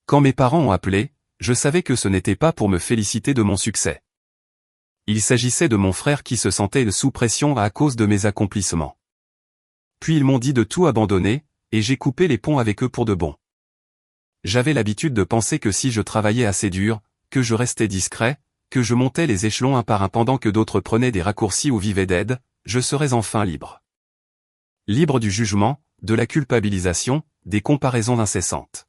Quand mes parents ont appelé, je savais que ce n'était pas pour me féliciter de mon succès. Il s'agissait de mon frère qui se sentait sous pression à cause de mes accomplissements. Puis ils m'ont dit de tout abandonner, et j'ai coupé les ponts avec eux pour de bon. J'avais l'habitude de penser que si je travaillais assez dur, que je restais discret, que je montais les échelons un par un pendant que d'autres prenaient des raccourcis ou vivaient d'aide, je serais enfin libre. Libre du jugement, de la culpabilisation, des comparaisons incessantes.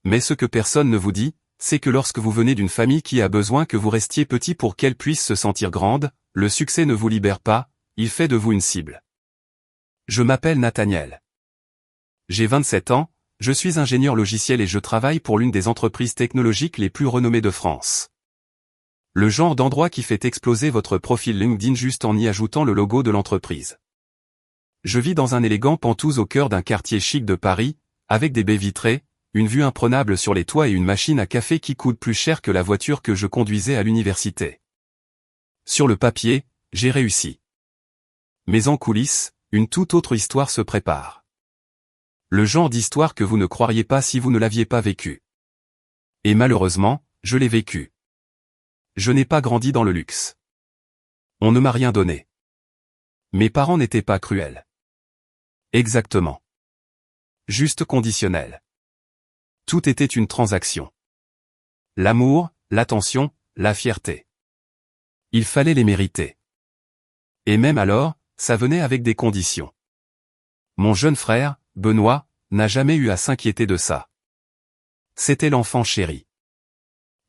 Mais ce que personne ne vous dit, c'est que lorsque vous venez d'une famille qui a besoin que vous restiez petit pour qu'elle puisse se sentir grande, le succès ne vous libère pas, il fait de vous une cible. Je m'appelle Nathaniel. J'ai 27 ans, je suis ingénieur logiciel et je travaille pour l'une des entreprises technologiques les plus renommées de France. Le genre d'endroit qui fait exploser votre profil LinkedIn juste en y ajoutant le logo de l'entreprise. Je vis dans un élégant Penthouse au cœur d'un quartier chic de Paris, avec des baies vitrées, une vue imprenable sur les toits et une machine à café qui coûte plus cher que la voiture que je conduisais à l'université. Sur le papier, j'ai réussi. Mais en coulisses, une toute autre histoire se prépare. Le genre d'histoire que vous ne croiriez pas si vous ne l'aviez pas vécue. Et malheureusement, je l'ai vécue. Je n'ai pas grandi dans le luxe. On ne m'a rien donné. Mes parents n'étaient pas cruels. Exactement. Juste conditionnel. Tout était une transaction. L'amour, l'attention, la fierté. Il fallait les mériter. Et même alors, ça venait avec des conditions. Mon jeune frère, Benoît, n'a jamais eu à s'inquiéter de ça. C'était l'enfant chéri.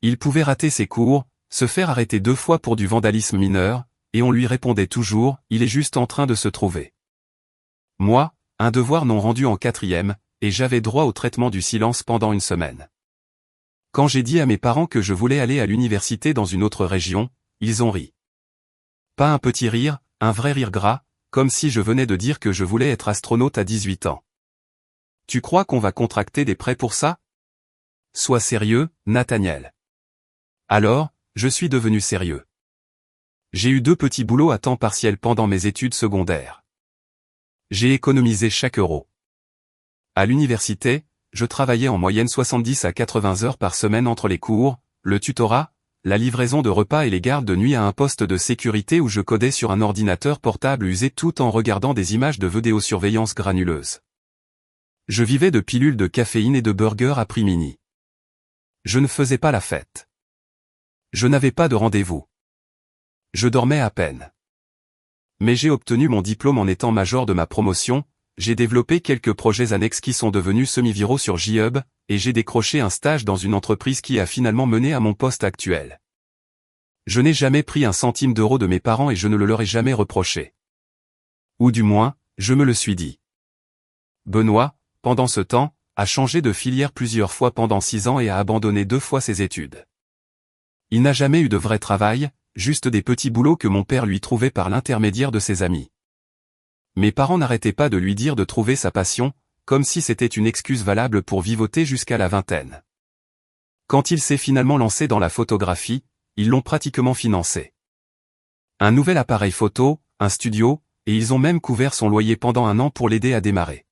Il pouvait rater ses cours, se faire arrêter 2 fois pour du vandalisme mineur, et on lui répondait toujours, il est juste en train de se trouver. Moi, un devoir non rendu en 4e, et j'avais droit au traitement du silence pendant une semaine. Quand j'ai dit à mes parents que je voulais aller à l'université dans une autre région, ils ont ri. Pas un petit rire, un vrai rire gras, comme si je venais de dire que je voulais être astronaute à 18 ans. Tu crois qu'on va contracter des prêts pour ça? Sois sérieux, Nathaniel. Alors, je suis devenu sérieux. J'ai eu 2 petits boulots à temps partiel pendant mes études secondaires. J'ai économisé chaque euro. À l'université, je travaillais en moyenne 70 à 80 heures par semaine entre les cours, le tutorat, la livraison de repas et les gardes de nuit à un poste de sécurité où je codais sur un ordinateur portable usé tout en regardant des images de vidéosurveillance granuleuse. Je vivais de pilules de caféine et de burgers à prix mini. Je ne faisais pas la fête. Je n'avais pas de rendez-vous. Je dormais à peine. Mais j'ai obtenu mon diplôme en étant major de ma promotion, j'ai développé quelques projets annexes qui sont devenus semi-viraux sur J-Hub, et j'ai décroché un stage dans une entreprise qui a finalement mené à mon poste actuel. Je n'ai jamais pris un centime d'euro de mes parents et je ne le leur ai jamais reproché. Ou du moins, je me le suis dit. Benoît, pendant ce temps, a changé de filière plusieurs fois pendant 6 ans et a abandonné 2 fois ses études. Il n'a jamais eu de vrai travail, juste des petits boulots que mon père lui trouvait par l'intermédiaire de ses amis. Mes parents n'arrêtaient pas de lui dire de trouver sa passion, comme si c'était une excuse valable pour vivoter jusqu'à la vingtaine. Quand il s'est finalement lancé dans la photographie, ils l'ont pratiquement financé. Un nouvel appareil photo, un studio, et ils ont même couvert son loyer pendant 1 an pour l'aider à démarrer.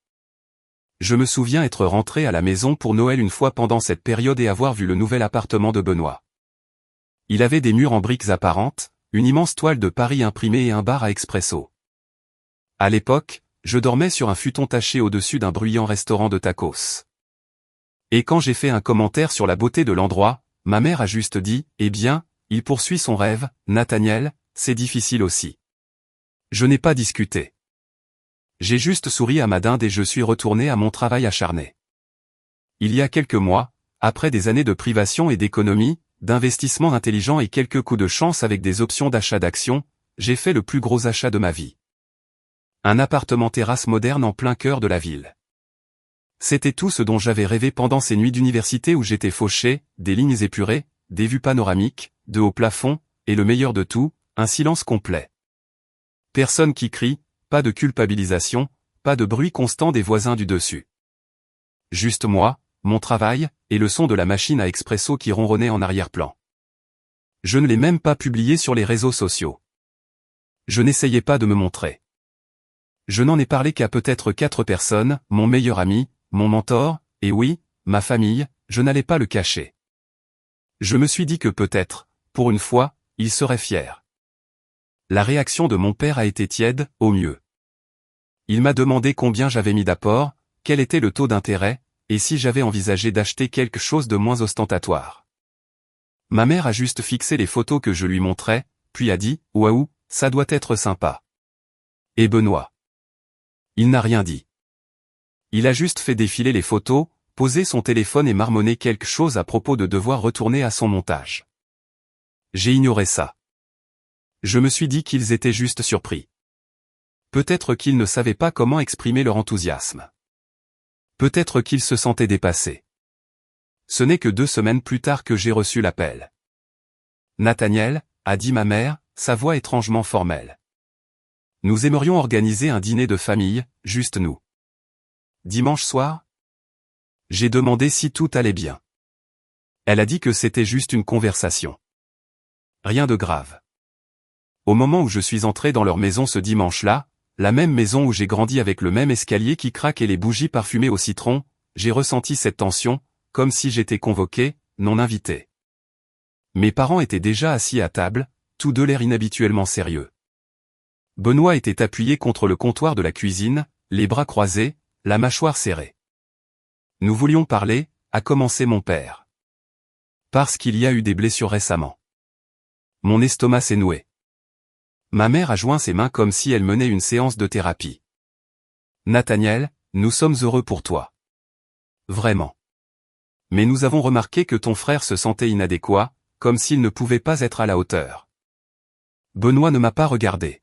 Je me souviens être rentré à la maison pour Noël une fois pendant cette période et avoir vu le nouvel appartement de Benoît. Il avait des murs en briques apparentes, une immense toile de Paris imprimée et un bar à expresso. À l'époque, je dormais sur un futon taché au-dessus d'un bruyant restaurant de tacos. Et quand j'ai fait un commentaire sur la beauté de l'endroit, ma mère a juste dit, eh bien, il poursuit son rêve, Nathaniel, c'est difficile aussi. Je n'ai pas discuté. J'ai juste souri à ma dinde et je suis retourné à mon travail acharné. Il y a quelques mois, après des années de privation et d'économie, d'investissement intelligent et quelques coups de chance avec des options d'achat d'actions, j'ai fait le plus gros achat de ma vie. Un appartement terrasse moderne en plein cœur de la ville. C'était tout ce dont j'avais rêvé pendant ces nuits d'université où j'étais fauché, des lignes épurées, des vues panoramiques, de hauts plafonds, et le meilleur de tout, un silence complet. Personne qui crie, pas de culpabilisation, pas de bruit constant des voisins du dessus. Juste moi, mon travail, et le son de la machine à expresso qui ronronnait en arrière-plan. Je ne l'ai même pas publié sur les réseaux sociaux. Je n'essayais pas de me montrer. Je n'en ai parlé qu'à peut-être 4 personnes, mon meilleur ami, mon mentor, et oui, ma famille, je n'allais pas le cacher. Je me suis dit que peut-être, pour une fois, il serait fier. La réaction de mon père a été tiède, au mieux. Il m'a demandé combien j'avais mis d'apport, quel était le taux d'intérêt, et si j'avais envisagé d'acheter quelque chose de moins ostentatoire. Ma mère a juste fixé les photos que je lui montrais, puis a dit « Waouh, ça doit être sympa. » Et Benoît? Il n'a rien dit. Il a juste fait défiler les photos, posé son téléphone et marmonné quelque chose à propos de devoir retourner à son montage. J'ai ignoré ça. Je me suis dit qu'ils étaient juste surpris. Peut-être qu'ils ne savaient pas comment exprimer leur enthousiasme. Peut-être qu'ils se sentaient dépassés. Ce n'est que 2 semaines plus tard que j'ai reçu l'appel. « Nathaniel », a dit ma mère, sa voix étrangement formelle. « Nous aimerions organiser un dîner de famille, juste nous. » Dimanche soir? J'ai demandé si tout allait bien. Elle a dit que c'était juste une conversation. Rien de grave. Au moment où je suis entré dans leur maison ce dimanche-là, la même maison où j'ai grandi avec le même escalier qui craque et les bougies parfumées au citron, j'ai ressenti cette tension, comme si j'étais convoqué, non invité. Mes parents étaient déjà assis à table, tous deux l'air inhabituellement sérieux. Benoît était appuyé contre le comptoir de la cuisine, les bras croisés, la mâchoire serrée. Nous voulions parler, a commencé mon père. Parce qu'il y a eu des blessures récemment. Mon estomac s'est noué. Ma mère a joint ses mains comme si elle menait une séance de thérapie. Nathaniel, nous sommes heureux pour toi. Vraiment. Mais nous avons remarqué que ton frère se sentait inadéquat, comme s'il ne pouvait pas être à la hauteur. Benoît ne m'a pas regardé.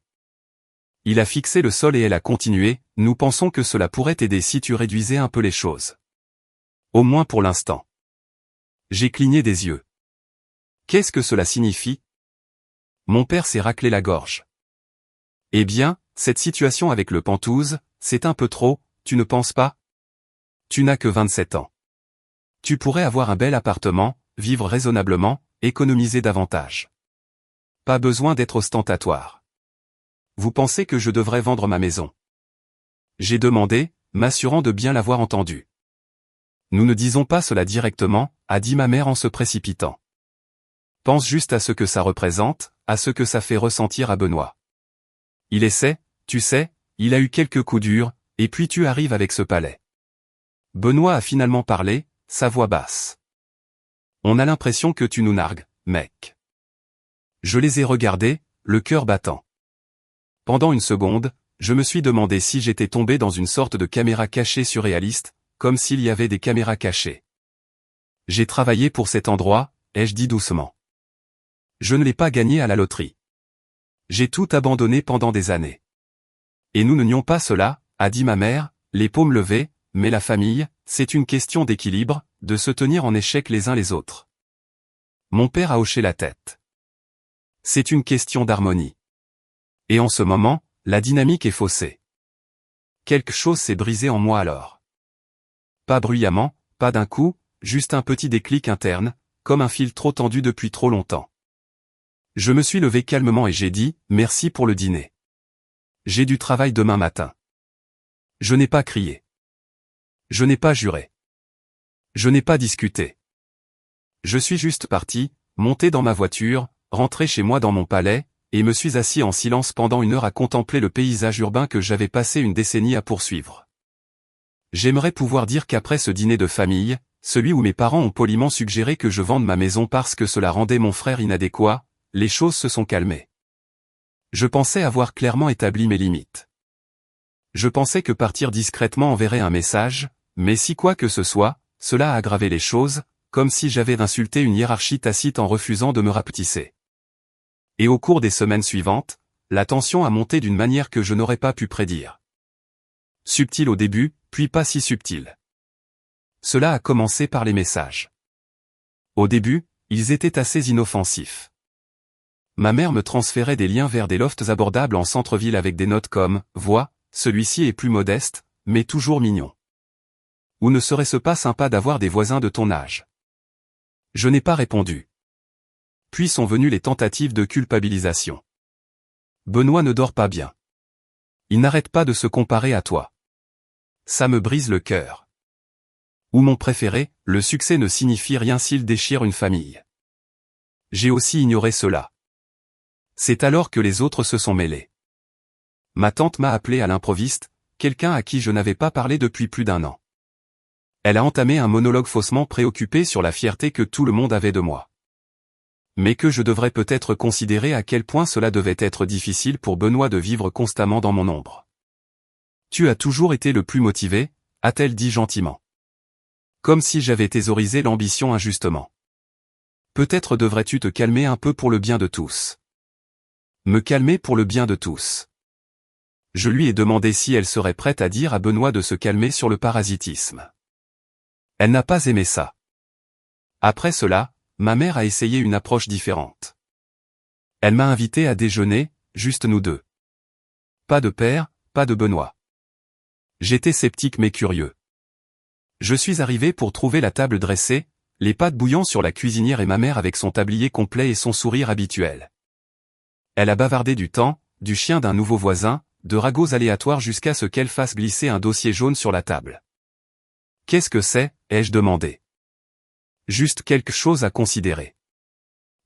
Il a fixé le sol et elle a continué, nous pensons que cela pourrait t'aider si tu réduisais un peu les choses. Au moins pour l'instant. J'ai cligné des yeux. Qu'est-ce que cela signifie? Mon père s'est raclé la gorge. Eh bien, cette situation avec le Penthouse, c'est un peu trop, tu ne penses pas? Tu n'as que 27 ans. Tu pourrais avoir un bel appartement, vivre raisonnablement, économiser davantage. Pas besoin d'être ostentatoire. Vous pensez que je devrais vendre ma maison? J'ai demandé, m'assurant de bien l'avoir entendu. Nous ne disons pas cela directement, a dit ma mère en se précipitant. Pense juste à ce que ça représente, à ce que ça fait ressentir à Benoît. Il essaie, tu sais, il a eu quelques coups durs, et puis tu arrives avec ce palais. Benoît a finalement parlé, sa voix basse. On a l'impression que tu nous nargues, mec. Je les ai regardés, le cœur battant. Pendant une seconde, je me suis demandé si j'étais tombé dans une sorte de caméra cachée surréaliste, comme s'il y avait des caméras cachées. J'ai travaillé pour cet endroit, ai-je dit doucement. Je ne l'ai pas gagné à la loterie. J'ai tout abandonné pendant des années. Et nous ne nions pas cela, a dit ma mère, les paumes levées, mais la famille, c'est une question d'équilibre, de se tenir en échec les uns les autres. Mon père a hoché la tête. C'est une question d'harmonie. Et en ce moment, la dynamique est faussée. Quelque chose s'est brisé en moi alors. Pas bruyamment, pas d'un coup, juste un petit déclic interne, comme un fil trop tendu depuis trop longtemps. Je me suis levé calmement et j'ai dit, merci pour le dîner. J'ai du travail demain matin. Je n'ai pas crié. Je n'ai pas juré. Je n'ai pas discuté. Je suis juste parti, monté dans ma voiture, rentré chez moi dans mon palais, et me suis assis en silence pendant 1 heure à contempler le paysage urbain que j'avais passé une décennie à poursuivre. J'aimerais pouvoir dire qu'après ce dîner de famille, celui où mes parents ont poliment suggéré que je vende ma maison parce que cela rendait mon frère inadéquat, les choses se sont calmées. Je pensais avoir clairement établi mes limites. Je pensais que partir discrètement enverrait un message, mais si quoi que ce soit, cela a aggravé les choses, comme si j'avais insulté une hiérarchie tacite en refusant de me rapetisser. Et au cours des semaines suivantes, la tension a monté d'une manière que je n'aurais pas pu prédire. Subtil au début, puis pas si subtil. Cela a commencé par les messages. Au début, ils étaient assez inoffensifs. Ma mère me transférait des liens vers des lofts abordables en centre-ville avec des notes comme « Vois, celui-ci est plus modeste, mais toujours mignon ». Ou ne serait-ce pas sympa d'avoir des voisins de ton âge? Je n'ai pas répondu. Puis sont venues les tentatives de culpabilisation. Benoît ne dort pas bien. Il n'arrête pas de se comparer à toi. Ça me brise le cœur. Ou mon préféré, le succès ne signifie rien s'il déchire une famille. J'ai aussi ignoré cela. C'est alors que les autres se sont mêlés. Ma tante m'a appelé à l'improviste, quelqu'un à qui je n'avais pas parlé depuis plus d'1 an. Elle a entamé un monologue faussement préoccupé sur la fierté que tout le monde avait de moi. Mais que je devrais peut-être considérer à quel point cela devait être difficile pour Benoît de vivre constamment dans mon ombre. Tu as toujours été le plus motivé, a-t-elle dit gentiment. Comme si j'avais thésaurisé l'ambition injustement. Peut-être devrais-tu te calmer un peu pour le bien de tous. Me calmer pour le bien de tous. Je lui ai demandé si elle serait prête à dire à Benoît de se calmer sur le parasitisme. Elle n'a pas aimé ça. Après cela, ma mère a essayé une approche différente. Elle m'a invité à déjeuner, juste nous deux. Pas de père, pas de Benoît. J'étais sceptique mais curieux. Je suis arrivé pour trouver la table dressée, les pâtes bouillant sur la cuisinière et ma mère avec son tablier complet et son sourire habituel. Elle a bavardé du temps, du chien d'un nouveau voisin, de ragots aléatoires jusqu'à ce qu'elle fasse glisser un dossier jaune sur la table. Qu'est-ce que c'est, ai-je demandé. Juste quelque chose à considérer.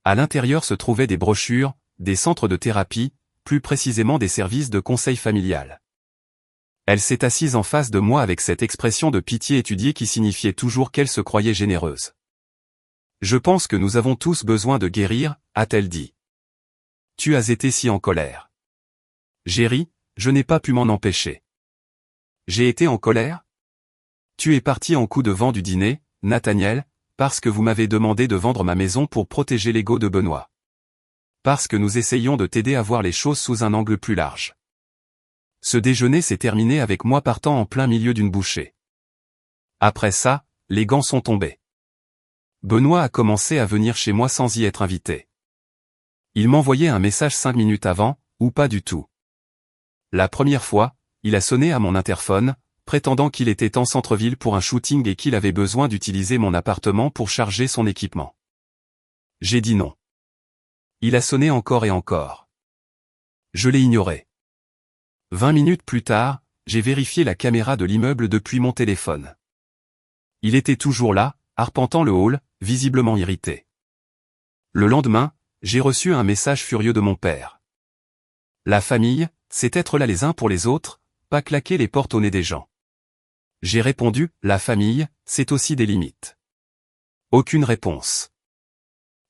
À l'intérieur se trouvaient des brochures, des centres de thérapie, plus précisément des services de conseil familial. Elle s'est assise en face de moi avec cette expression de pitié étudiée qui signifiait toujours qu'elle se croyait généreuse. Je pense que nous avons tous besoin de guérir, a-t-elle dit. Tu as été si en colère. J'ai ri, je n'ai pas pu m'en empêcher. J'ai été en colère? Tu es parti en coup de vent du dîner, Nathaniel, parce que vous m'avez demandé de vendre ma maison pour protéger l'ego de Benoît. Parce que nous essayons de t'aider à voir les choses sous un angle plus large. Ce déjeuner s'est terminé avec moi partant en plein milieu d'une bouchée. Après ça, les gants sont tombés. Benoît a commencé à venir chez moi sans y être invité. Il m'envoyait un message 5 minutes avant, ou pas du tout. La première fois, il a sonné à mon interphone, prétendant qu'il était en centre-ville pour un shooting et qu'il avait besoin d'utiliser mon appartement pour charger son équipement. J'ai dit non. Il a sonné encore et encore. Je l'ai ignoré. 20 minutes plus tard, j'ai vérifié la caméra de l'immeuble depuis mon téléphone. Il était toujours là, arpentant le hall, visiblement irrité. Le lendemain, j'ai reçu un message furieux de mon père. La famille, c'est être là les uns pour les autres, pas claquer les portes au nez des gens. J'ai répondu, la famille, c'est aussi des limites. Aucune réponse.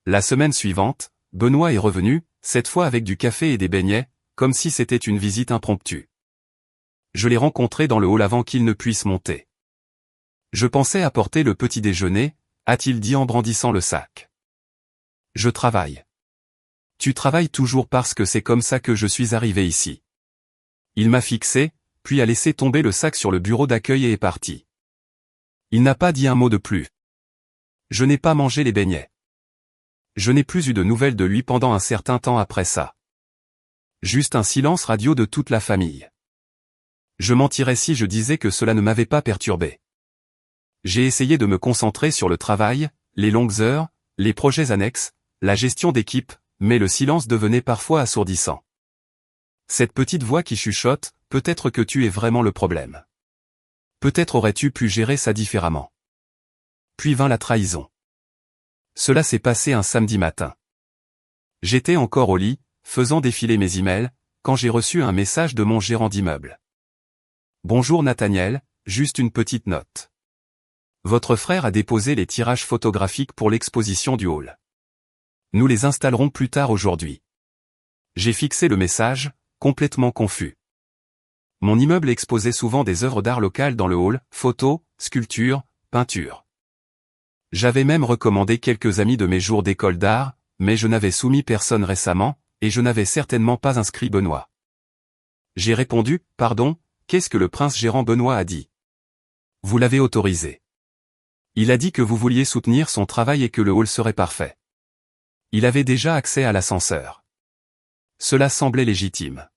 La semaine suivante, Benoît est revenu, cette fois avec du café et des beignets, comme si c'était une visite impromptue. Je l'ai rencontré dans le hall avant qu'il ne puisse monter. Je pensais apporter le petit déjeuner, a-t-il dit en brandissant le sac. Je travaille. Tu travailles toujours parce que c'est comme ça que je suis arrivé ici. Il m'a fixé, puis a laissé tomber le sac sur le bureau d'accueil et est parti. Il n'a pas dit un mot de plus. Je n'ai pas mangé les beignets. Je n'ai plus eu de nouvelles de lui pendant un certain temps après ça. Juste un silence radio de toute la famille. Je mentirais si je disais que cela ne m'avait pas perturbé. J'ai essayé de me concentrer sur le travail, les longues heures, les projets annexes, la gestion d'équipe, mais le silence devenait parfois assourdissant. Cette petite voix qui chuchote, peut-être que tu es vraiment le problème. Peut-être aurais-tu pu gérer ça différemment. Puis vint la trahison. Cela s'est passé un samedi matin. J'étais encore au lit, faisant défiler mes emails, quand j'ai reçu un message de mon gérant d'immeuble. Bonjour Nathaniel, juste une petite note. Votre frère a déposé les tirages photographiques pour l'exposition du hall. Nous les installerons plus tard aujourd'hui. J'ai fixé le message, complètement confus. Mon immeuble exposait souvent des œuvres d'art locales dans le hall, photos, sculptures, peintures. J'avais même recommandé quelques amis de mes jours d'école d'art, mais je n'avais soumis personne récemment, et je n'avais certainement pas inscrit Benoît. J'ai répondu, pardon, qu'est-ce que le prince gérant Benoît a dit? Vous l'avez autorisé. Il a dit que vous vouliez soutenir son travail et que le hall serait parfait. Il avait déjà accès à l'ascenseur. Cela semblait légitime.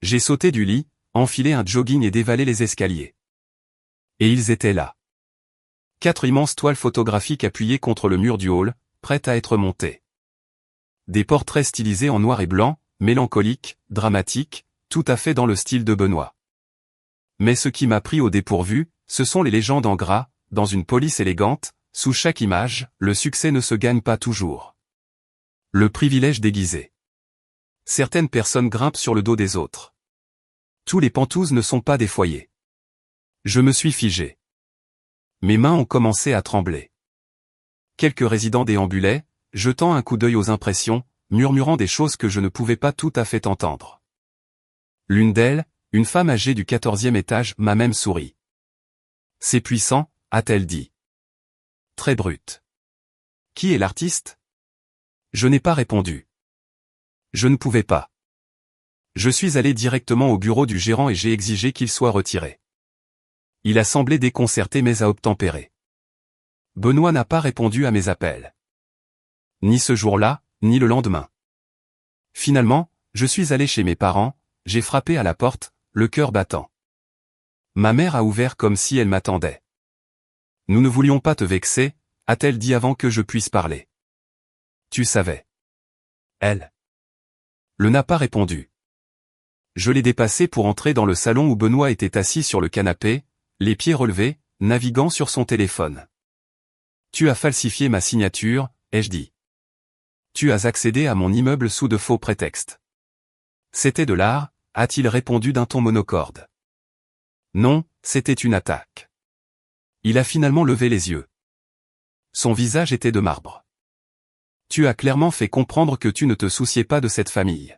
J'ai sauté du lit, enfilé un jogging et dévalé les escaliers. Et ils étaient là. 4 immenses toiles photographiques appuyées contre le mur du hall, prêtes à être montées. Des portraits stylisés en noir et blanc, mélancoliques, dramatiques, tout à fait dans le style de Benoît. Mais ce qui m'a pris au dépourvu, ce sont les légendes en gras, dans une police élégante, sous chaque image, le succès ne se gagne pas toujours. Le privilège déguisé. Certaines personnes grimpent sur le dos des autres. Tous les pantous ne sont pas des foyers. Je me suis figé. Mes mains ont commencé à trembler. Quelques résidents déambulaient, jetant un coup d'œil aux impressions, murmurant des choses que je ne pouvais pas tout à fait entendre. L'une d'elles, une femme âgée du 14e étage, m'a même souri. « C'est puissant », a-t-elle dit. « Très brut. »« Qui est l'artiste ?» Je n'ai pas répondu. Je ne pouvais pas. Je suis allé directement au bureau du gérant et j'ai exigé qu'il soit retiré. Il a semblé déconcerté mais a obtempéré. Benoît n'a pas répondu à mes appels. Ni ce jour-là, ni le lendemain. Finalement, je suis allé chez mes parents, j'ai frappé à la porte, le cœur battant. Ma mère a ouvert comme si elle m'attendait. « Nous ne voulions pas te vexer », a-t-elle dit avant que je puisse parler. « Tu savais. » Elle. Le n'a pas répondu. Je l'ai dépassé pour entrer dans le salon où Benoît était assis sur le canapé, les pieds relevés, naviguant sur son téléphone. « Tu as falsifié ma signature », ai-je dit. « Tu as accédé à mon immeuble sous de faux prétextes. » C'était de l'art, a-t-il répondu d'un ton monocorde. Non, c'était une attaque. Il a finalement levé les yeux. Son visage était de marbre. Tu as clairement fait comprendre que tu ne te souciais pas de cette famille.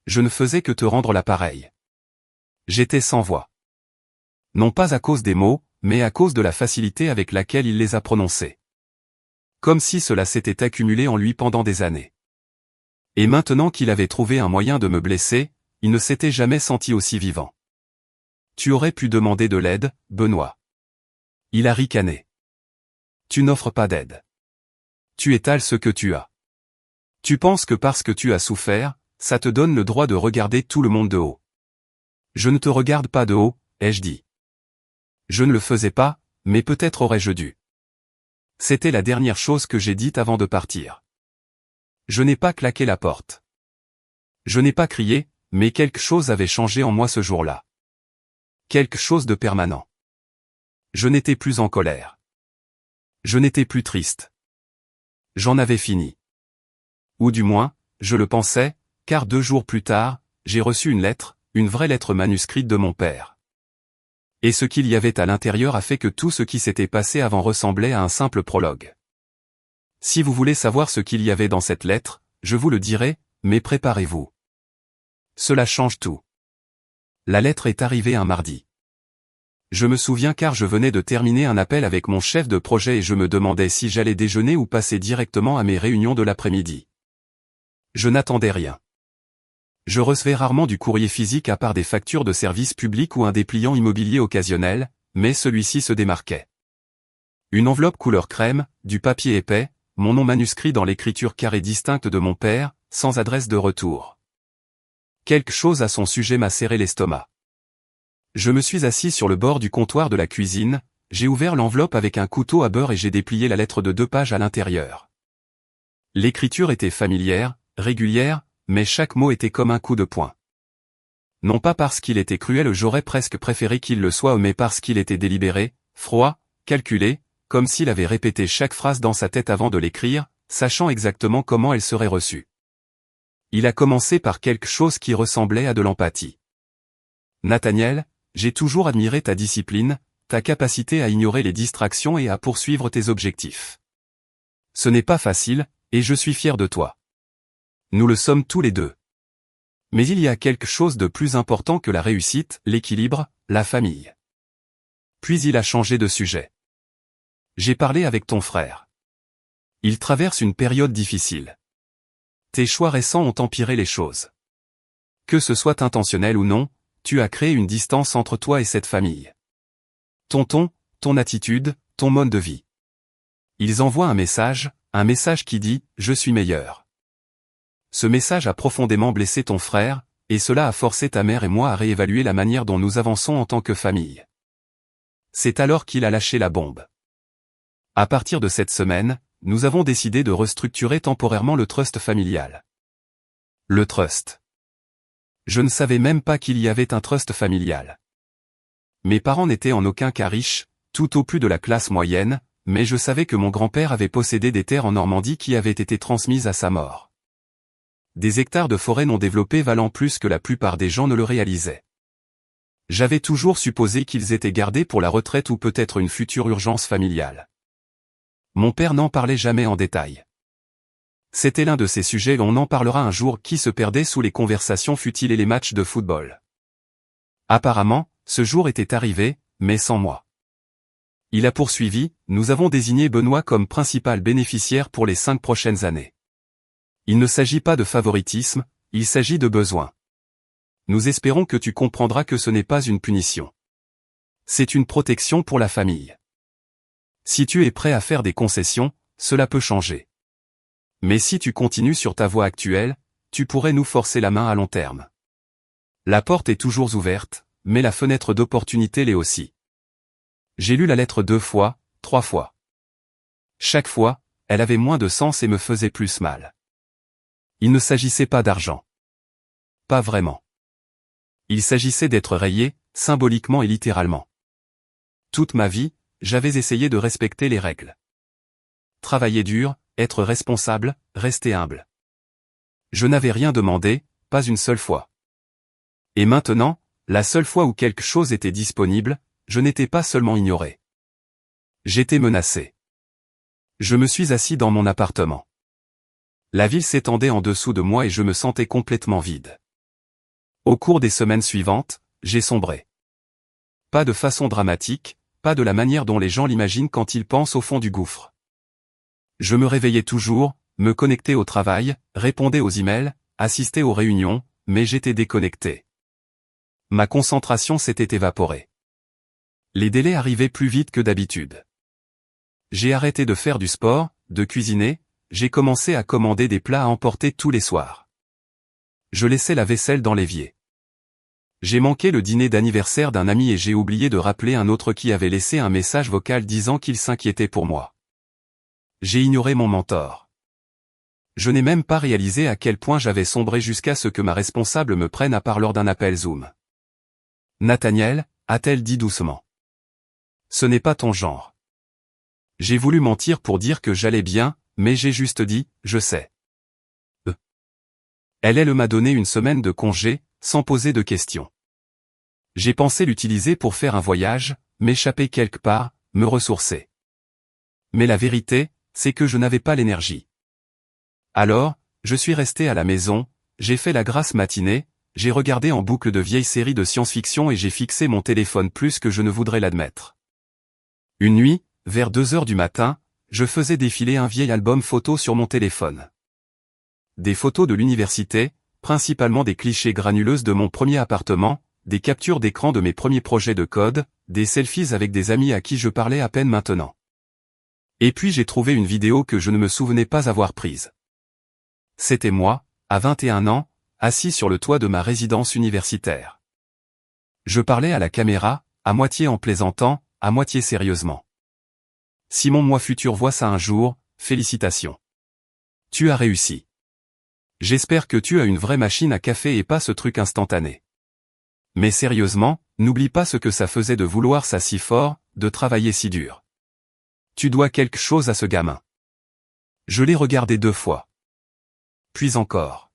Je ne faisais que te rendre l'appareil. J'étais sans voix. Non pas à cause des mots, mais à cause de la facilité avec laquelle il les a prononcés. Comme si cela s'était accumulé en lui pendant des années. Et maintenant qu'il avait trouvé un moyen de me blesser, il ne s'était jamais senti aussi vivant. Tu aurais pu demander de l'aide, Benoît. Il a ricané. Tu n'offres pas d'aide. Tu étales ce que tu as. Tu penses que parce que tu as souffert, ça te donne le droit de regarder tout le monde de haut. Je ne te regarde pas de haut, ai-je dit. Je ne le faisais pas, mais peut-être aurais-je dû. C'était la dernière chose que j'ai dite avant de partir. Je n'ai pas claqué la porte. Je n'ai pas crié, mais quelque chose avait changé en moi ce jour-là. Quelque chose de permanent. Je n'étais plus en colère. Je n'étais plus triste. J'en avais fini. Ou du moins, je le pensais, car 2 jours plus tard, j'ai reçu une lettre, une vraie lettre manuscrite de mon père. Et ce qu'il y avait à l'intérieur a fait que tout ce qui s'était passé avant ressemblait à un simple prologue. Si vous voulez savoir ce qu'il y avait dans cette lettre, je vous le dirai, mais préparez-vous. Cela change tout. La lettre est arrivée un mardi. Je me souviens car je venais de terminer un appel avec mon chef de projet et je me demandais si j'allais déjeuner ou passer directement à mes réunions de l'après-midi. Je n'attendais rien. Je recevais rarement du courrier physique à part des factures de services publics ou un dépliant immobilier occasionnel, mais celui-ci se démarquait. Une enveloppe couleur crème, du papier épais, mon nom manuscrit dans l'écriture carrée distincte de mon père, sans adresse de retour. Quelque chose à son sujet m'a serré l'estomac. Je me suis assis sur le bord du comptoir de la cuisine, j'ai ouvert l'enveloppe avec un couteau à beurre et j'ai déplié la lettre de 2 pages à l'intérieur. L'écriture était familière, régulière, mais chaque mot était comme un coup de poing. Non pas parce qu'il était cruel, j'aurais presque préféré qu'il le soit, mais parce qu'il était délibéré, froid, calculé, comme s'il avait répété chaque phrase dans sa tête avant de l'écrire, sachant exactement comment elle serait reçue. Il a commencé par quelque chose qui ressemblait à de l'empathie. Nathaniel, j'ai toujours admiré ta discipline, ta capacité à ignorer les distractions et à poursuivre tes objectifs. Ce n'est pas facile, et je suis fier de toi. Nous le sommes tous les deux. Mais il y a quelque chose de plus important que la réussite, l'équilibre, la famille. Puis il a changé de sujet. J'ai parlé avec ton frère. Il traverse une période difficile. Tes choix récents ont empiré les choses. Que ce soit intentionnel ou non, tu as créé une distance entre toi et cette famille. Ton ton, ton attitude, ton mode de vie. Ils envoient un message qui dit « Je suis meilleur ». Ce message a profondément blessé ton frère, et cela a forcé ta mère et moi à réévaluer la manière dont nous avançons en tant que famille. C'est alors qu'il a lâché la bombe. À partir de cette semaine, nous avons décidé de restructurer temporairement le trust familial. Le trust. Je ne savais même pas qu'il y avait un trust familial. Mes parents n'étaient en aucun cas riches, tout au plus de la classe moyenne, mais je savais que mon grand-père avait possédé des terres en Normandie qui avaient été transmises à sa mort. Des hectares de forêt non développés valant plus que la plupart des gens ne le réalisaient. J'avais toujours supposé qu'ils étaient gardés pour la retraite ou peut-être une future urgence familiale. Mon père n'en parlait jamais en détail. C'était l'un de ces sujets, on en parlera un jour, qui se perdait sous les conversations futiles et les matchs de football. Apparemment, ce jour était arrivé, mais sans moi. Il a poursuivi, nous avons désigné Benoît comme principal bénéficiaire pour les 5 prochaines années. Il ne s'agit pas de favoritisme, il s'agit de besoin. Nous espérons que tu comprendras que ce n'est pas une punition. C'est une protection pour la famille. Si tu es prêt à faire des concessions, cela peut changer. Mais si tu continues sur ta voie actuelle, tu pourrais nous forcer la main à long terme. La porte est toujours ouverte, mais la fenêtre d'opportunité l'est aussi. J'ai lu la lettre 2 fois, 3 fois. Chaque fois, elle avait moins de sens et me faisait plus mal. Il ne s'agissait pas d'argent. Pas vraiment. Il s'agissait d'être rayé, symboliquement et littéralement. Toute ma vie, j'avais essayé de respecter les règles. Travailler dur, être responsable, rester humble. Je n'avais rien demandé, pas une seule fois. Et maintenant, la seule fois où quelque chose était disponible, je n'étais pas seulement ignoré. J'étais menacé. Je me suis assis dans mon appartement. La ville s'étendait en dessous de moi et je me sentais complètement vide. Au cours des semaines suivantes, j'ai sombré. Pas de façon dramatique, pas de la manière dont les gens l'imaginent quand ils pensent au fond du gouffre. Je me réveillais toujours, me connectais au travail, répondais aux emails, assistais aux réunions, mais j'étais déconnecté. Ma concentration s'était évaporée. Les délais arrivaient plus vite que d'habitude. J'ai arrêté de faire du sport, de cuisiner, j'ai commencé à commander des plats à emporter tous les soirs. Je laissais la vaisselle dans l'évier. J'ai manqué le dîner d'anniversaire d'un ami et j'ai oublié de rappeler un autre qui avait laissé un message vocal disant qu'il s'inquiétait pour moi. J'ai ignoré mon mentor. Je n'ai même pas réalisé à quel point j'avais sombré jusqu'à ce que ma responsable me prenne à part lors d'un appel Zoom. Nathaniel, a-t-elle dit doucement. Ce n'est pas ton genre. J'ai voulu mentir pour dire que j'allais bien, mais j'ai juste dit, je sais. Elle m'a donné une semaine de congé, sans poser de questions. J'ai pensé l'utiliser pour faire un voyage, m'échapper quelque part, me ressourcer. Mais la vérité, c'est que je n'avais pas l'énergie. Alors, je suis resté à la maison, j'ai fait la grasse matinée, j'ai regardé en boucle de vieilles séries de science-fiction et j'ai fixé mon téléphone plus que je ne voudrais l'admettre. Une nuit, vers 2 heures du matin, je faisais défiler un vieil album photo sur mon téléphone. Des photos de l'université, principalement des clichés granuleuses de mon premier appartement, des captures d'écran de mes premiers projets de code, des selfies avec des amis à qui je parlais à peine maintenant. Et puis j'ai trouvé une vidéo que je ne me souvenais pas avoir prise. C'était moi, à 21 ans, assis sur le toit de ma résidence universitaire. Je parlais à la caméra, à moitié en plaisantant, à moitié sérieusement. Simon, moi futur, vois ça un jour, félicitations. Tu as réussi. J'espère que tu as une vraie machine à café et pas ce truc instantané. Mais sérieusement, n'oublie pas ce que ça faisait de vouloir ça si fort, de travailler si dur. Tu dois quelque chose à ce gamin. Je l'ai regardé 2 fois. Puis encore.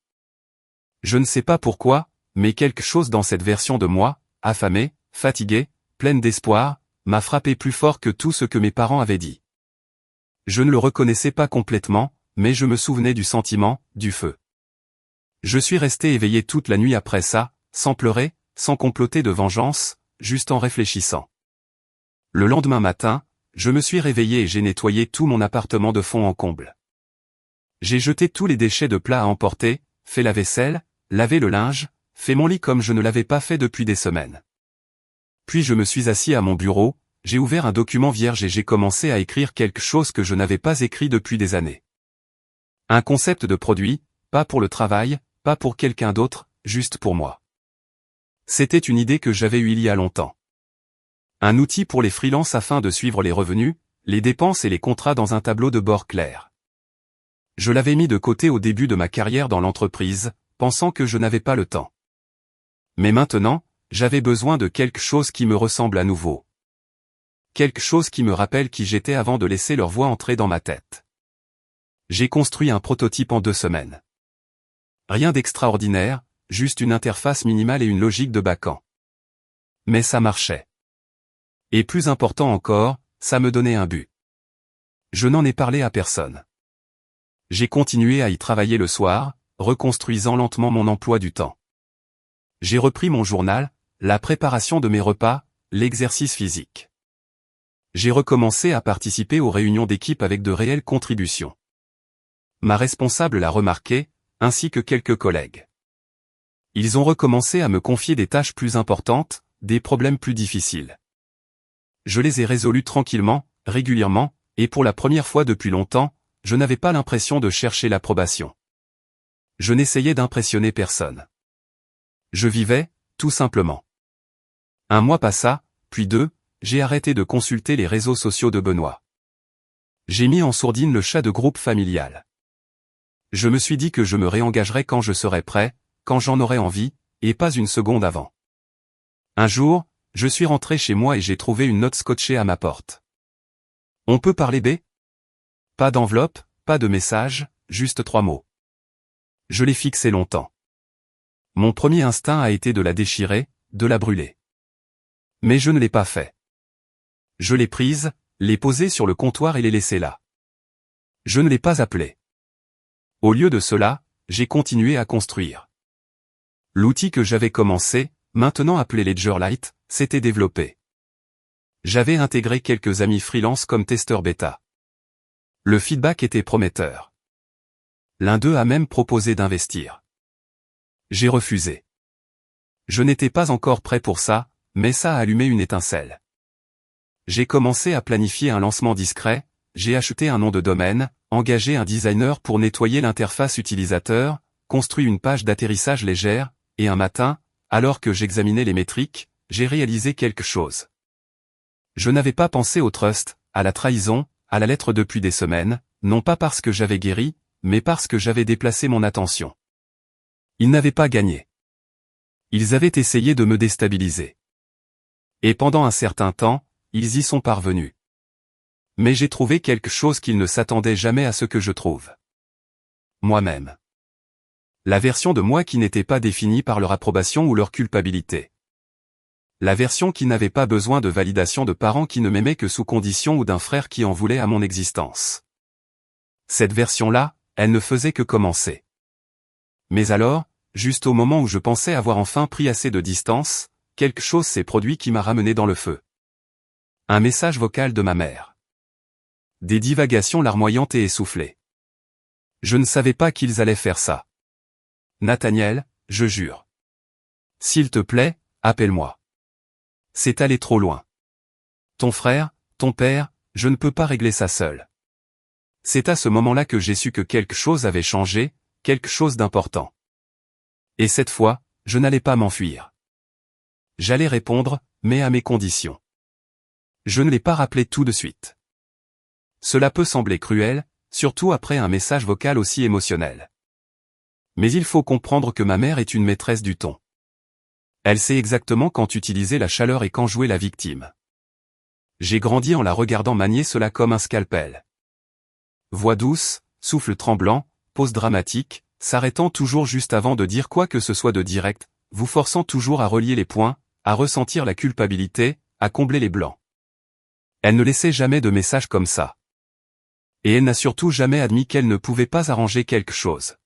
Je ne sais pas pourquoi, mais quelque chose dans cette version de moi, affamée, fatiguée, pleine d'espoir, m'a frappé plus fort que tout ce que mes parents avaient dit. Je ne le reconnaissais pas complètement, mais je me souvenais du sentiment, du feu. Je suis resté éveillé toute la nuit après ça, sans pleurer, sans comploter de vengeance, juste en réfléchissant. Le lendemain matin, je me suis réveillé et j'ai nettoyé tout mon appartement de fond en comble. J'ai jeté tous les déchets de plats à emporter, fait la vaisselle, lavé le linge, fait mon lit comme je ne l'avais pas fait depuis des semaines. Puis je me suis assis à mon bureau, j'ai ouvert un document vierge et j'ai commencé à écrire quelque chose que je n'avais pas écrit depuis des années. Un concept de produit, pas pour le travail, pas pour quelqu'un d'autre, juste pour moi. C'était une idée que j'avais eue il y a longtemps. Un outil pour les freelances afin de suivre les revenus, les dépenses et les contrats dans un tableau de bord clair. Je l'avais mis de côté au début de ma carrière dans l'entreprise, pensant que je n'avais pas le temps. Mais maintenant, j'avais besoin de quelque chose qui me ressemble à nouveau. quelque chose qui me rappelle qui j'étais avant de laisser leur voix entrer dans ma tête. J'ai construit un prototype en 2 semaines. Rien d'extraordinaire, juste une interface minimale et une logique de backend. Mais ça marchait. Et plus important encore, ça me donnait un but. Je n'en ai parlé à personne. J'ai continué à y travailler le soir, reconstruisant lentement mon emploi du temps. J'ai repris mon journal, la préparation de mes repas, l'exercice physique. J'ai recommencé à participer aux réunions d'équipe avec de réelles contributions. Ma responsable l'a remarqué, ainsi que quelques collègues. Ils ont recommencé à me confier des tâches plus importantes, des problèmes plus difficiles. Je les ai résolus tranquillement, régulièrement, et pour la première fois depuis longtemps, je n'avais pas l'impression de chercher l'approbation. Je n'essayais d'impressionner personne. Je vivais, tout simplement. 1 mois passa, puis 2, j'ai arrêté de consulter les réseaux sociaux de Benoît. J'ai mis en sourdine le chat de groupe familial. Je me suis dit que je me réengagerais quand je serais prêt, quand j'en aurais envie, et pas une seconde avant. Un jour, je suis rentré chez moi et j'ai trouvé une note scotchée à ma porte. On peut parler B? Pas d'enveloppe, pas de message, juste 3 mots. Je l'ai fixée longtemps. Mon premier instinct a été de la déchirer, de la brûler. Mais je ne l'ai pas fait. Je l'ai prise, l'ai posée sur le comptoir et l'ai laissée là. Je ne l'ai pas appelée. Au lieu de cela, j'ai continué à construire. L'outil que j'avais commencé, maintenant appelé Ledgerlight, s'était développé. J'avais intégré quelques amis freelance comme testeur bêta. Le feedback était prometteur. L'un d'eux a même proposé d'investir. J'ai refusé. Je n'étais pas encore prêt pour ça, mais ça a allumé une étincelle. J'ai commencé à planifier un lancement discret, j'ai acheté un nom de domaine, engagé un designer pour nettoyer l'interface utilisateur, construit une page d'atterrissage légère, et un matin, alors que j'examinais les métriques, j'ai réalisé quelque chose. Je n'avais pas pensé au trust, à la trahison, à la lettre depuis des semaines, non pas parce que j'avais guéri, mais parce que j'avais déplacé mon attention. Ils n'avaient pas gagné. Ils avaient essayé de me déstabiliser. Et pendant un certain temps, ils y sont parvenus. Mais j'ai trouvé quelque chose qu'ils ne s'attendaient jamais à ce que je trouve. Moi-même. La version de moi qui n'était pas définie par leur approbation ou leur culpabilité. La version qui n'avait pas besoin de validation de parents qui ne m'aimaient que sous condition ou d'un frère qui en voulait à mon existence. Cette version-là, elle ne faisait que commencer. Mais alors, juste au moment où je pensais avoir enfin pris assez de distance, quelque chose s'est produit qui m'a ramené dans le feu. Un message vocal de ma mère. Des divagations larmoyantes et essoufflées. Je ne savais pas qu'ils allaient faire ça. Nathaniel, je jure. S'il te plaît, appelle-moi. C'est allé trop loin. Ton frère, ton père, je ne peux pas régler ça seul. C'est à ce moment-là que j'ai su que quelque chose avait changé, quelque chose d'important. Et cette fois, je n'allais pas m'enfuir. J'allais répondre, mais à mes conditions. Je ne l'ai pas rappelé tout de suite. Cela peut sembler cruel, surtout après un message vocal aussi émotionnel. Mais il faut comprendre que ma mère est une maîtresse du ton. Elle sait exactement quand utiliser la chaleur et quand jouer la victime. J'ai grandi en la regardant manier cela comme un scalpel. Voix douce, souffle tremblant, pause dramatique, s'arrêtant toujours juste avant de dire quoi que ce soit de direct, vous forçant toujours à relier les points, à ressentir la culpabilité, à combler les blancs. Elle ne laissait jamais de message comme ça. Et elle n'a surtout jamais admis qu'elle ne pouvait pas arranger quelque chose.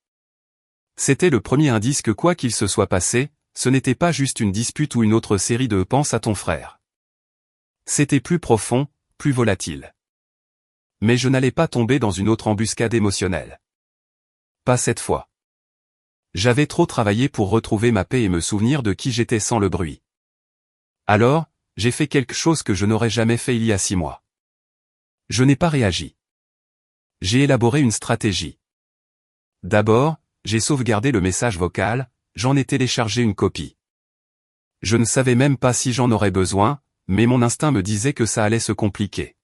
C'était le premier indice que quoi qu'il se soit passé, ce n'était pas juste une dispute ou une autre série de « pense à ton frère ». C'était plus profond, plus volatile. Mais je n'allais pas tomber dans une autre embuscade émotionnelle. Pas cette fois. J'avais trop travaillé pour retrouver ma paix et me souvenir de qui j'étais sans le bruit. Alors, j'ai fait quelque chose que je n'aurais jamais fait il y a 6 mois. Je n'ai pas réagi. J'ai élaboré une stratégie. D'abord, j'ai sauvegardé le message vocal, j'en ai téléchargé une copie. Je ne savais même pas si j'en aurais besoin, mais mon instinct me disait que ça allait se compliquer.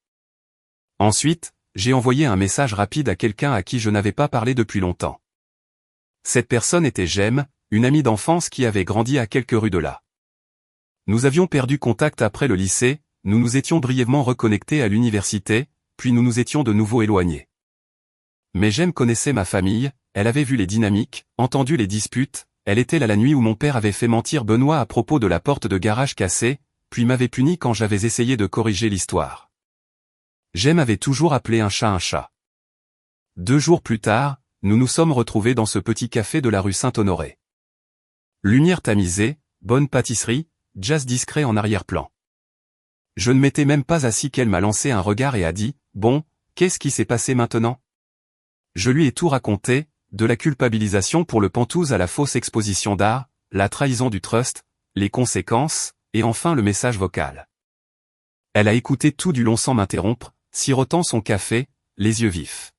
Ensuite, j'ai envoyé un message rapide à quelqu'un à qui je n'avais pas parlé depuis longtemps. Cette personne était Jem, une amie d'enfance qui avait grandi à quelques rues de là. Nous avions perdu contact après le lycée, nous nous étions brièvement reconnectés à l'université, puis nous nous étions de nouveau éloignés. Mais Jem connaissait ma famille, elle avait vu les dynamiques, entendu les disputes, elle était là la nuit où mon père avait fait mentir Benoît à propos de la porte de garage cassée, puis m'avait puni quand j'avais essayé de corriger l'histoire. Jem avait toujours appelé un chat un chat. 2 jours plus tard, nous nous sommes retrouvés dans ce petit café de la rue Saint-Honoré. Lumière tamisée, bonne pâtisserie, jazz discret en arrière-plan. Je ne m'étais même pas assis qu'elle m'a lancé un regard et a dit « Bon, qu'est-ce qui s'est passé maintenant ?» Je lui ai tout raconté, de la culpabilisation pour le Penthouse à la fausse exposition d'art, la trahison du trust, les conséquences, et enfin le message vocal. Elle a écouté tout du long sans m'interrompre, sirotant son café, les yeux vifs.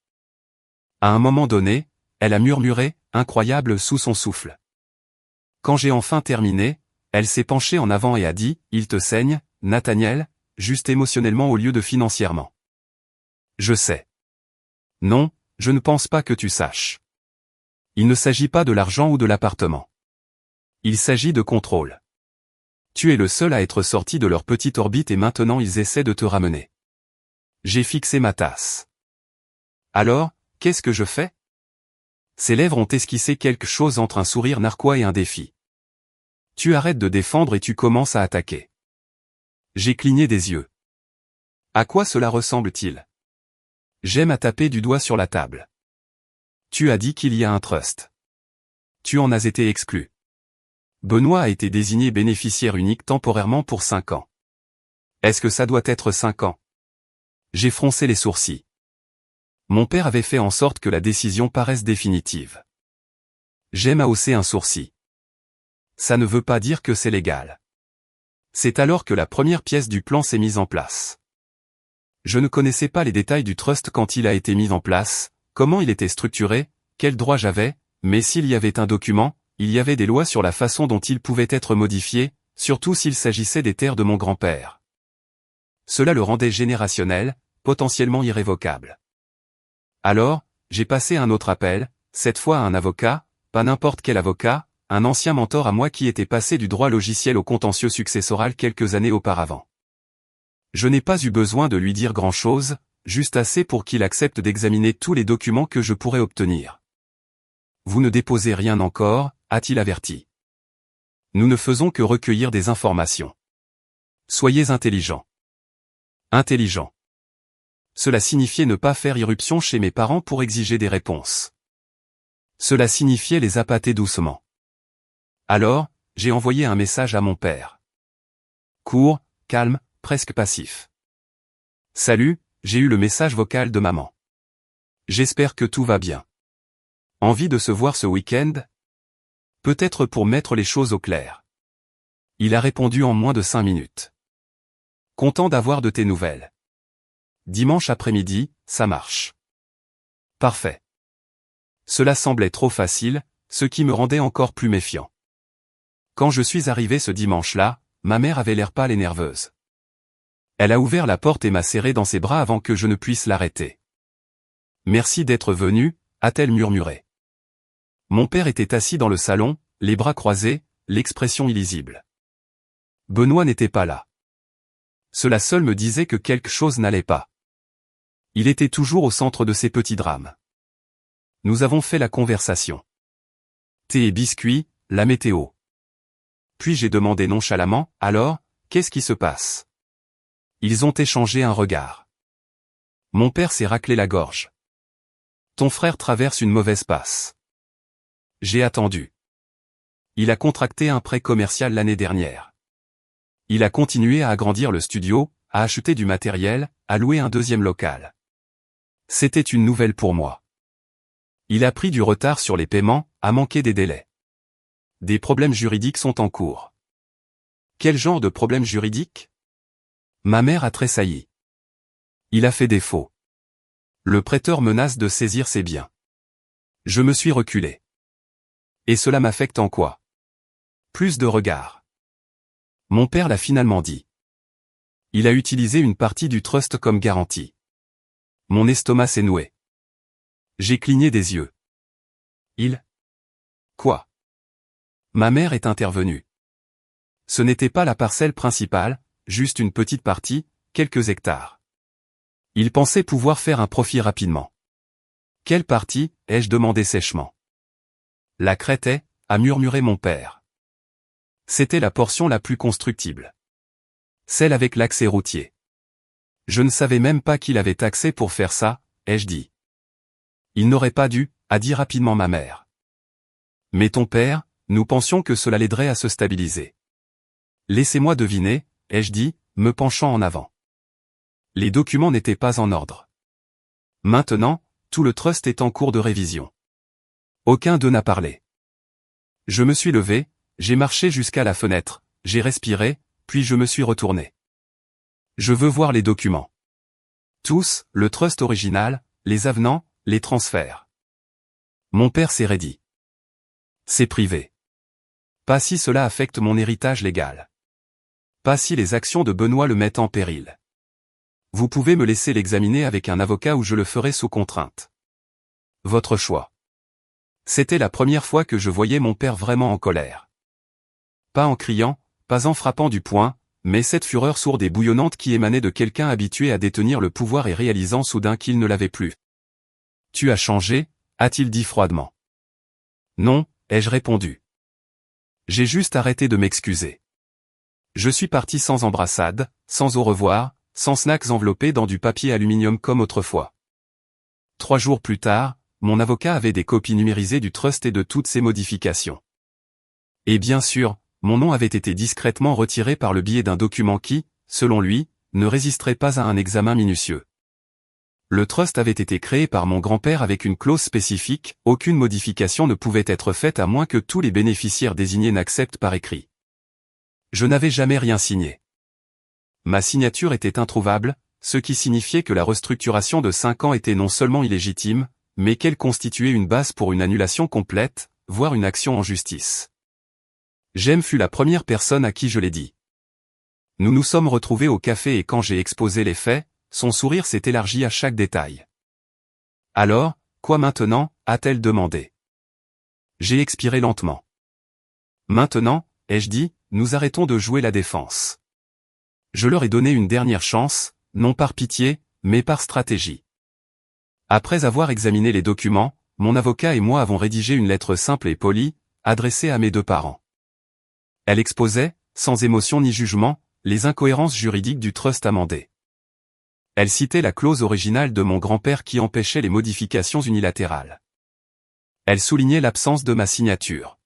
À un moment donné, elle a murmuré, incroyable sous son souffle. Quand j'ai enfin terminé, elle s'est penchée en avant et a dit « Il te saigne, Nathaniel, juste émotionnellement au lieu de financièrement. » Je sais. Non, je ne pense pas que tu saches. Il ne s'agit pas de l'argent ou de l'appartement. Il s'agit de contrôle. Tu es le seul à être sorti de leur petite orbite et maintenant ils essaient de te ramener. J'ai fixé ma tasse. Alors, qu'est-ce que je fais? Ses lèvres ont esquissé quelque chose entre un sourire narquois et un défi. Tu arrêtes de défendre et tu commences à attaquer. J'ai cligné des yeux. À quoi cela ressemble-t-il? J'aime à taper du doigt sur la table. Tu as dit qu'il y a un trust. Tu en as été exclu. Benoît a été désigné bénéficiaire unique temporairement pour 5 ans. Est-ce que ça doit être 5 ans? J'ai froncé les sourcils. Mon père avait fait en sorte que la décision paraisse définitive. J'aime à hausser un sourcil. Ça ne veut pas dire que c'est légal. C'est alors que la première pièce du plan s'est mise en place. Je ne connaissais pas les détails du trust quand il a été mis en place, comment il était structuré, quels droits j'avais, mais s'il y avait un document, il y avait des lois sur la façon dont il pouvait être modifié, surtout s'il s'agissait des terres de mon grand-père. Cela le rendait générationnel, potentiellement irrévocable. Alors, j'ai passé un autre appel, cette fois à un avocat, pas n'importe quel avocat, un ancien mentor à moi qui était passé du droit logiciel au contentieux successoral quelques années auparavant. Je n'ai pas eu besoin de lui dire grand-chose, juste assez pour qu'il accepte d'examiner tous les documents que je pourrais obtenir. Vous ne déposez rien encore, a-t-il averti. Nous ne faisons que recueillir des informations. Soyez intelligents. Intelligents. Cela signifiait ne pas faire irruption chez mes parents pour exiger des réponses. Cela signifiait les appâter doucement. Alors, j'ai envoyé un message à mon père. Court, calme, presque passif. Salut, j'ai eu le message vocal de maman. J'espère que tout va bien. Envie de se voir ce week-end? Peut-être pour mettre les choses au clair. Il a répondu en moins de 5 minutes. Content d'avoir de tes nouvelles. Dimanche après-midi, ça marche. Parfait. Cela semblait trop facile, ce qui me rendait encore plus méfiant. Quand je suis arrivé ce dimanche-là, ma mère avait l'air pâle et nerveuse. Elle a ouvert la porte et m'a serré dans ses bras avant que je ne puisse l'arrêter. Merci d'être venu, a-t-elle murmuré. Mon père était assis dans le salon, les bras croisés, l'expression illisible. Benoît n'était pas là. Cela seul me disait que quelque chose n'allait pas. Il était toujours au centre de ces petits drames. Nous avons fait la conversation. Thé et biscuits, la météo. Puis j'ai demandé nonchalamment, alors, qu'est-ce qui se passe? Ils ont échangé un regard. Mon père s'est raclé la gorge. Ton frère traverse une mauvaise passe. J'ai attendu. Il a contracté un prêt commercial l'année dernière. Il a continué à agrandir le studio, à acheter du matériel, à louer un 2e local. C'était une nouvelle pour moi. Il a pris du retard sur les paiements, a manqué des délais. Des problèmes juridiques sont en cours. Quel genre de problèmes juridiques? Ma mère a tressailli. Il a fait défaut. Le prêteur menace de saisir ses biens. Je me suis reculé. Et cela m'affecte en quoi? Plus de regard. Mon père l'a finalement dit. Il a utilisé une partie du trust comme garantie. Mon estomac s'est noué. J'ai cligné des yeux. Il? Quoi? Ma mère est intervenue. Ce n'était pas la parcelle principale, juste une petite partie, quelques hectares. Il pensait pouvoir faire un profit rapidement. Quelle partie, ai-je demandé sèchement. La Crétaie, a murmuré mon père. C'était la portion la plus constructible. Celle avec l'accès routier. Je ne savais même pas qu'il avait accès pour faire ça, ai-je dit. Il n'aurait pas dû, a dit rapidement ma mère. Mais ton père, nous pensions que cela l'aiderait à se stabiliser. Laissez-moi deviner, ai-je dit, me penchant en avant. Les documents n'étaient pas en ordre. Maintenant, tout le trust est en cours de révision. Aucun d'eux n'a parlé. Je me suis levé, j'ai marché jusqu'à la fenêtre, j'ai respiré, puis je me suis retourné. Je veux voir les documents. Tous, le trust original, les avenants, les transferts. Mon père s'est raidi. C'est privé. Pas si cela affecte mon héritage légal. Pas si les actions de Benoît le mettent en péril. Vous pouvez me laisser l'examiner avec un avocat ou je le ferai sous contrainte. Votre choix. C'était la première fois que je voyais mon père vraiment en colère. Pas en criant, pas en frappant du poing, mais cette fureur sourde et bouillonnante qui émanait de quelqu'un habitué à détenir le pouvoir et réalisant soudain qu'il ne l'avait plus. Tu as changé, a-t-il dit froidement. Non, ai-je répondu. J'ai juste arrêté de m'excuser. Je suis parti sans embrassade, sans au revoir, sans snacks enveloppés dans du papier aluminium comme autrefois. 3 jours plus tard, mon avocat avait des copies numérisées du trust et de toutes ses modifications. Et bien sûr, mon nom avait été discrètement retiré par le biais d'un document qui, selon lui, ne résisterait pas à un examen minutieux. Le trust avait été créé par mon grand-père avec une clause spécifique, aucune modification ne pouvait être faite à moins que tous les bénéficiaires désignés n'acceptent par écrit. Je n'avais jamais rien signé. Ma signature était introuvable, ce qui signifiait que la restructuration de 5 ans était non seulement illégitime, mais qu'elle constituait une base pour une annulation complète, voire une action en justice. Jem fut la première personne à qui je l'ai dit. Nous nous sommes retrouvés au café et quand j'ai exposé les faits, son sourire s'est élargi à chaque détail. Alors, quoi maintenant, a-t-elle demandé. J'ai expiré lentement. Maintenant, ai-je dit, nous arrêtons de jouer la défense. Je leur ai donné une dernière chance, non par pitié, mais par stratégie. Après avoir examiné les documents, mon avocat et moi avons rédigé une lettre simple et polie, adressée à mes 2 parents. Elle exposait, sans émotion ni jugement, les incohérences juridiques du trust amendé. Elle citait la clause originale de mon grand-père qui empêchait les modifications unilatérales. Elle soulignait l'absence de ma signature.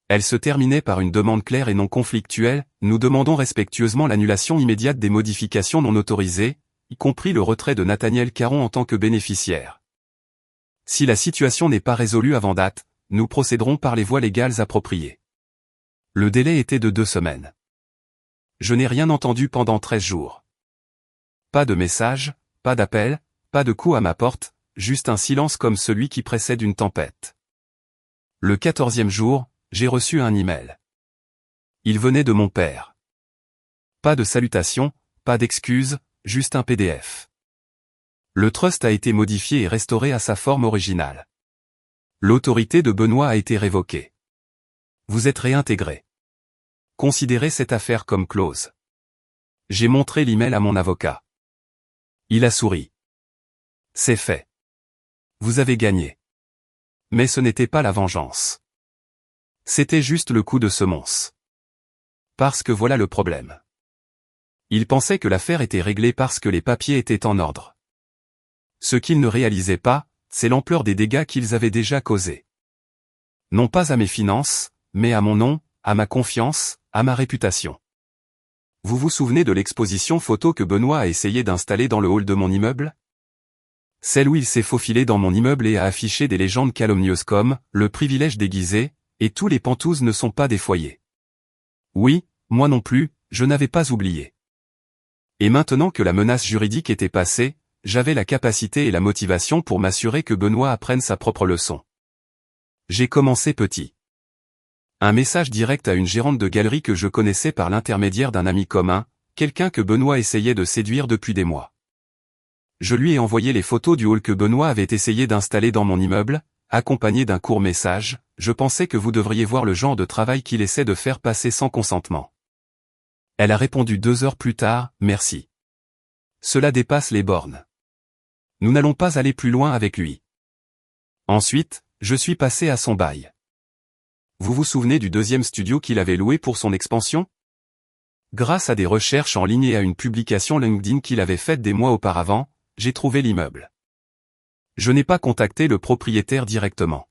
Elle se terminait par une demande claire et non conflictuelle, nous demandons respectueusement l'annulation immédiate des modifications non autorisées, y compris le retrait de Nathaniel Caron en tant que bénéficiaire. Si la situation n'est pas résolue avant date, nous procéderons par les voies légales appropriées. Le délai était de 2 semaines. Je n'ai rien entendu pendant 13 jours. Pas de message, pas d'appel, pas de coup à ma porte, juste un silence comme celui qui précède une tempête. Le 14e jour, j'ai reçu un email. Il venait de mon père. Pas de salutation, pas d'excuses, juste un PDF. Le trust a été modifié et restauré à sa forme originale. L'autorité de Benoît a été révoquée. Vous êtes réintégré. Considérez cette affaire comme close. J'ai montré l'email à mon avocat. Il a souri. C'est fait. Vous avez gagné. Mais ce n'était pas la vengeance. C'était juste le coup de semonce. Parce que voilà le problème. Il pensait que l'affaire était réglée parce que les papiers étaient en ordre. Ce qu'ils ne réalisaient pas, c'est l'ampleur des dégâts qu'ils avaient déjà causés. Non pas à mes finances, mais à mon nom, à ma confiance, à ma réputation. Vous vous souvenez de l'exposition photo que Benoît a essayé d'installer dans le hall de mon immeuble? Celle où il s'est faufilé dans mon immeuble et a affiché des légendes calomnieuses comme « le privilège déguisé » et « tous les pantouzes ne sont pas des foyers ». Oui, moi non plus, je n'avais pas oublié. Et maintenant que la menace juridique était passée, j'avais la capacité et la motivation pour m'assurer que Benoît apprenne sa propre leçon. J'ai commencé petit. Un message direct à une gérante de galerie que je connaissais par l'intermédiaire d'un ami commun, quelqu'un que Benoît essayait de séduire depuis des mois. Je lui ai envoyé les photos du hall que Benoît avait essayé d'installer dans mon immeuble, accompagné d'un court message, je pensais que vous devriez voir le genre de travail qu'il essaie de faire passer sans consentement. Elle a répondu 2 heures plus tard, merci. Cela dépasse les bornes. Nous n'allons pas aller plus loin avec lui. Ensuite, je suis passé à son bail. Vous vous souvenez du deuxième studio qu'il avait loué pour son expansion? Grâce à des recherches en ligne et à une publication LinkedIn qu'il avait faite des mois auparavant, j'ai trouvé l'immeuble. Je n'ai pas contacté le propriétaire directement.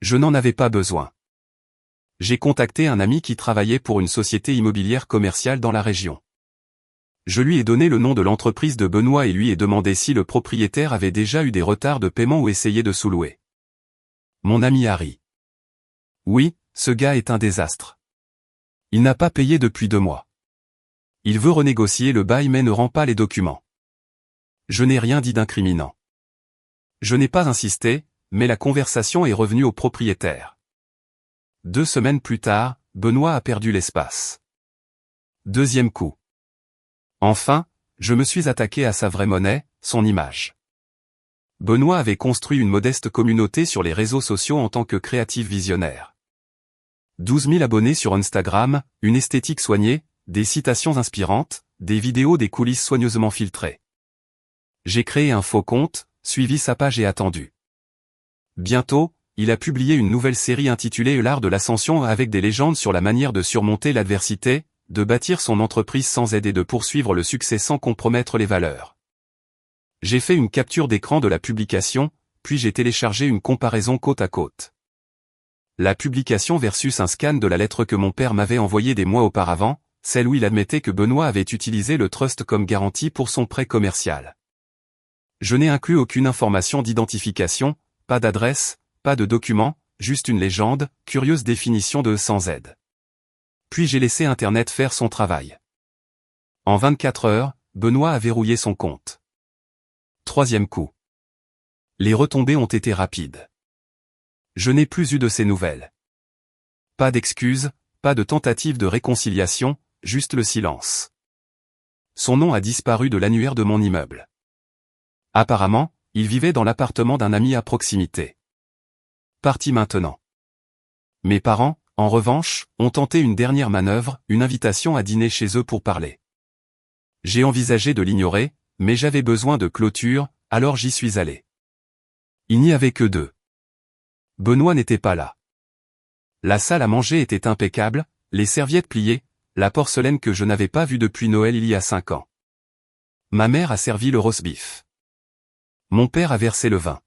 Je n'en avais pas besoin. J'ai contacté un ami qui travaillait pour une société immobilière commerciale dans la région. Je lui ai donné le nom de l'entreprise de Benoît et lui ai demandé si le propriétaire avait déjà eu des retards de paiement ou essayé de sous-louer. Mon ami a ri. Oui, ce gars est un désastre. Il n'a pas payé depuis 2 mois. Il veut renégocier le bail mais ne rend pas les documents. Je n'ai rien dit d'incriminant. Je n'ai pas insisté, mais la conversation est revenue au propriétaire. 2 semaines plus tard, Benoît a perdu l'espace. Deuxième coup. Enfin, je me suis attaqué à sa vraie monnaie, son image. Benoît avait construit une modeste communauté sur les réseaux sociaux en tant que créatif visionnaire. 12 000 abonnés sur Instagram, une esthétique soignée, des citations inspirantes, des vidéos des coulisses soigneusement filtrées. J'ai créé un faux compte, suivi sa page et attendu. Bientôt, il a publié une nouvelle série intitulée L'art de l'ascension avec des légendes sur la manière de surmonter l'adversité, de bâtir son entreprise sans aide et de poursuivre le succès sans compromettre les valeurs. J'ai fait une capture d'écran de la publication, puis j'ai téléchargé une comparaison côte à côte. La publication versus un scan de la lettre que mon père m'avait envoyée des mois auparavant, celle où il admettait que Benoît avait utilisé le trust comme garantie pour son prêt commercial. Je n'ai inclus aucune information d'identification, pas d'adresse, pas de document, juste une légende, curieuse définition de sans aide. Puis j'ai laissé Internet faire son travail. En 24 heures, Benoît a verrouillé son compte. Troisième coup. Les retombées ont été rapides. Je n'ai plus eu de ses nouvelles. Pas d'excuses, pas de tentative de réconciliation, juste le silence. Son nom a disparu de l'annuaire de mon immeuble. Apparemment, il vivait dans l'appartement d'un ami à proximité. Parti maintenant. Mes parents, en revanche, ont tenté une dernière manœuvre, une invitation à dîner chez eux pour parler. J'ai envisagé de l'ignorer, mais j'avais besoin de clôture, alors j'y suis allé. Il n'y avait que 2. Benoît n'était pas là. La salle à manger était impeccable, les serviettes pliées, la porcelaine que je n'avais pas vue depuis Noël il y a 5 ans. Ma mère a servi le roast-beef. Mon père a versé le vin.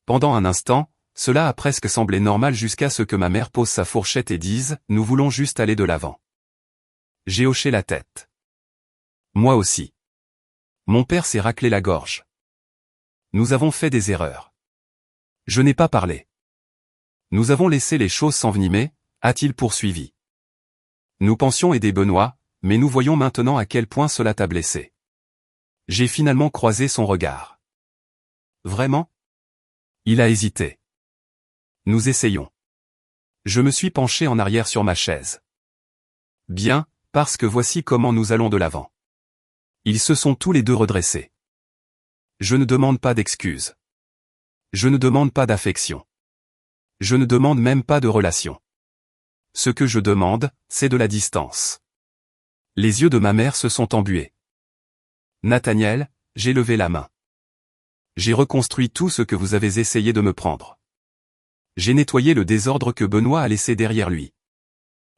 Pendant un instant, cela a presque semblé normal jusqu'à ce que ma mère pose sa fourchette et dise « Nous voulons juste aller de l'avant ». J'ai hoché la tête. Moi aussi. Mon père s'est raclé la gorge. Nous avons fait des erreurs. Je n'ai pas parlé. Nous avons laissé les choses s'envenimer, a-t-il poursuivi. Nous pensions aider Benoît, mais nous voyons maintenant à quel point cela t'a blessé. J'ai finalement croisé son regard. Vraiment? Il a hésité. Nous essayons. Je me suis penché en arrière sur ma chaise. Bien, parce que voici comment nous allons de l'avant. Ils se sont tous les deux redressés. Je ne demande pas d'excuses. Je ne demande pas d'affection. Je ne demande même pas de relation. Ce que je demande, c'est de la distance. Les yeux de ma mère se sont embués. Nathaniel, j'ai levé la main. J'ai reconstruit tout ce que vous avez essayé de me prendre. J'ai nettoyé le désordre que Benoît a laissé derrière lui.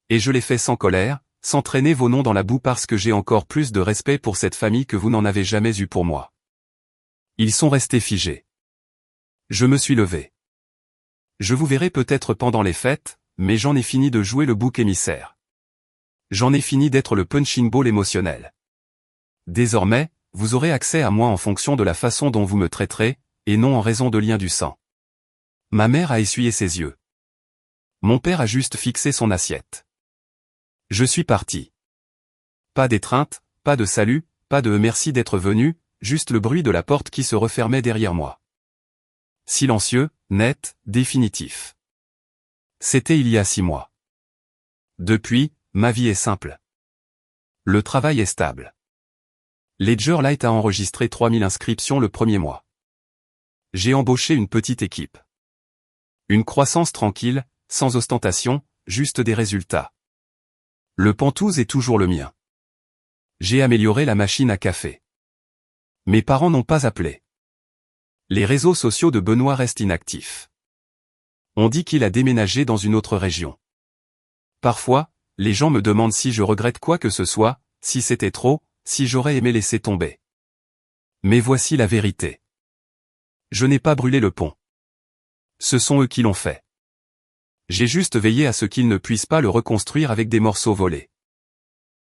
Et je l'ai fait sans colère, sans traîner vos noms dans la boue parce que j'ai encore plus de respect pour cette famille que vous n'en avez jamais eu pour moi. Ils sont restés figés. Je me suis levé. Je vous verrai peut-être pendant les fêtes, mais j'en ai fini de jouer le bouc émissaire. J'en ai fini d'être le punching ball émotionnel. Désormais, vous aurez accès à moi en fonction de la façon dont vous me traiterez, et non en raison de liens du sang. Ma mère a essuyé ses yeux. Mon père a juste fixé son assiette. Je suis parti. Pas d'étreinte, pas de salut, pas de merci d'être venu, juste le bruit de la porte qui se refermait derrière moi. Silencieux, net, définitif. C'était il y a 6 mois. Depuis, ma vie est simple. Le travail est stable. Ledger Light a enregistré 3000 inscriptions le premier mois. J'ai embauché une petite équipe. Une croissance tranquille, sans ostentation, juste des résultats. Le Pantouse est toujours le mien. J'ai amélioré la machine à café. Mes parents n'ont pas appelé. Les réseaux sociaux de Benoît restent inactifs. On dit qu'il a déménagé dans une autre région. Parfois, les gens me demandent si je regrette quoi que ce soit, si c'était trop, si j'aurais aimé laisser tomber. Mais voici la vérité. Je n'ai pas brûlé le pont. Ce sont eux qui l'ont fait. J'ai juste veillé à ce qu'ils ne puissent pas le reconstruire avec des morceaux volés.